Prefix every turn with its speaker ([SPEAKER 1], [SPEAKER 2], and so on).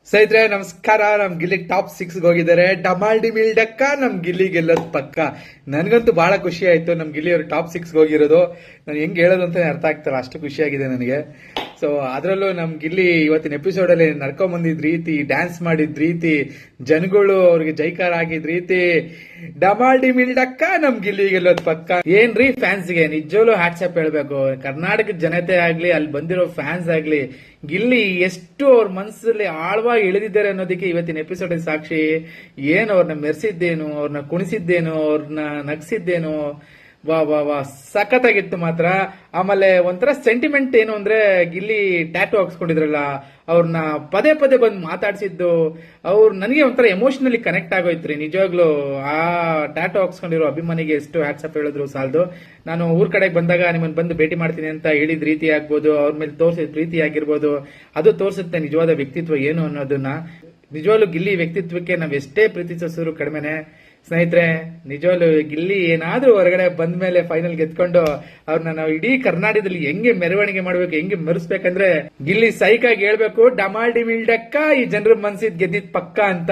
[SPEAKER 1] ಸ್ನೇಹಿತರೆ ನಮಸ್ಕಾರ. ನಮ್ ಗಿಲ್ಲಿ ಟಾಪ್ 6 ಹೋಗಿದ್ದಾರೆ. ಡಮಾಲ್ ಡಿಮಿಲ್ ಡಕ್ಕ ನಮ್ ಗಿಲ್ಲಿ ಗೆಲ್ಲೋದ್ ಪಕ್ಕ. ನನ್ಗಂತೂ ಬಹಳ ಖುಷಿ ಆಯ್ತು ನಮ್ ಗಿಲ್ಲಿ ಅವರು ಟಾಪ್ 6 ಹೋಗಿರೋದು. ನಾನು ಹೆಂಗ್ ಹೇಳೋದು ಅಂತ ಅರ್ಥ ಆಗ್ತಲ್ಲ, ಅಷ್ಟು ಖುಷಿಯಾಗಿದೆ ನನಗೆ. ಸೊ ಅದ್ರಲ್ಲೂ ನಮ್ ಗಿಲ್ಲಿ ಇವತ್ತಿನ ಎಪಿಸೋಡ್ ಅಲ್ಲಿ ನಡ್ಕೊಂಡ್ ಬಂದಿದ್ ರೀತಿ, ಡ್ಯಾನ್ಸ್ ಮಾಡಿದ್ ರೀತಿ, ಜನಗಳು ಅವ್ರಿಗೆ ಜೈಕಾರ ಆಗಿದ್ ರೀತಿ, ಡಮಾಲ್ ಡಿಮಿಲ್ ಡಕ್ಕ ನಮ್ ಗಿಲ್ಲಿ ಗೆಲ್ಲೋದ್ ಪಕ್ಕ. ಏನ್ರಿ ಫ್ಯಾನ್ಸ್ಗೆ ನಿಜವಲ್ಲೂ ಹ್ಯಾಟ್ಸಪ್ ಹೇಳ್ಬೇಕು. ಕರ್ನಾಟಕದ ಜನತೆ ಆಗ್ಲಿ, ಅಲ್ಲಿ ಬಂದಿರೋ ಫ್ಯಾನ್ಸ್ ಆಗ್ಲಿ, ಗಿಲ್ಲಿ ಎಷ್ಟು ಅವ್ರ ಮನಸ್ಸಲ್ಲಿ ಆಳವಾಗಿ ಇಳಿದಿದ್ದಾರೆ ಅನ್ನೋದಕ್ಕೆ ಇವತ್ತಿನ ಎಪಿಸೋಡ್ ಸಾಕ್ಷಿ. ಏನು ಅವ್ರನ್ನ ಮೆರೆಸಿದ್ದೇನು, ಅವ್ರನ್ನ ಕುಣಿಸಿದ್ದೇನು, ಅವ್ರನ್ನ ನಗ್ಸಿದ್ದೇನು, ವಾ ವಾ ವಾ ಸಖತ್ತಾಗಿತ್ತು ಮಾತ್ರ. ಆಮೇಲೆ ಒಂಥರ ಸೆಂಟಿಮೆಂಟ್ ಏನು ಅಂದ್ರೆ, ಗಿಲ್ಲಿ ಟ್ಯಾಟೂ ಹಾಕ್ಸ್ಕೊಂಡಿದ್ರಲ್ಲ, ಅವ್ರನ್ನ ಪದೇ ಪದೇ ಬಂದು ಮಾತಾಡ್ಸಿದ್ದು, ಅವ್ರು ನನಗೆ ಒಂಥರ ಎಮೋಷನಲಿ ಕನೆಕ್ಟ್ ಆಗೋಯ್ತ್ರಿ ನಿಜವಾಗ್ಲು. ಆ ಟ್ಯಾಟೂ ಹಾಕ್ಸ್ಕೊಂಡಿರೋ ಅಭಿಮಾನಿಗೆ ಎಷ್ಟು ಹ್ಯಾಟ್ಸಪ್ ಹೇಳಿದ್ರು ಸಾಲದು. ನಾನು ಊರ್ ಕಡೆಗೆ ಬಂದಾಗ ನಿಮ್ಮನ್ನ ಬಂದು ಭೇಟಿ ಮಾಡ್ತೀನಿ ಅಂತ ಹೇಳಿದ ರೀತಿ ಆಗ್ಬೋದು, ಅವ್ರ ಮೇಲೆ ತೋರಿಸಿದ ಪ್ರೀತಿ ಆಗಿರ್ಬೋದು, ಅದು ತೋರಿಸುತ್ತೆ ನಿಜವಾದ ವ್ಯಕ್ತಿತ್ವ ಏನು ಅನ್ನೋದನ್ನ. ನಿಜವಾಗ್ಲೂ ಗಿಲ್ಲಿ ವ್ಯಕ್ತಿತ್ವಕ್ಕೆ ನಾವ್ ಎಷ್ಟೇ ಪ್ರೀತಿಸೋರು ಕಡಿಮೆನೆ ಸ್ನೇಹಿತರೆ. ನಿಜವಾಗ್ಲೂ ಗಿಲ್ಲಿ ಏನಾದ್ರೂ ಹೊರಗಡೆ ಬಂದ ಮೇಲೆ ಫೈನಲ್ ಗೆದ್ಕೊಂಡು ಅವ್ರನ್ನ ನಾವು ಇಡೀ ಕರ್ನಾಟಕದಲ್ಲಿ ಹೆಂಗೆ ಮೆರವಣಿಗೆ ಮಾಡ್ಬೇಕು, ಹೆಂಗೆ ಮೆರೆಸ್ಬೇಕಂದ್ರೆ ಗಿಲ್ಲಿ ಸೈಕಾಗಿ ಹೇಳ್ಬೇಕು, ಡಮಾಲ್ ಡಿಮಿಲ್ ಡಕ್ಕ ಈ ಜನರ ಮನ್ಸಿದ್ ಗೆದ್ದಿದ್ ಪಕ್ಕ ಅಂತ.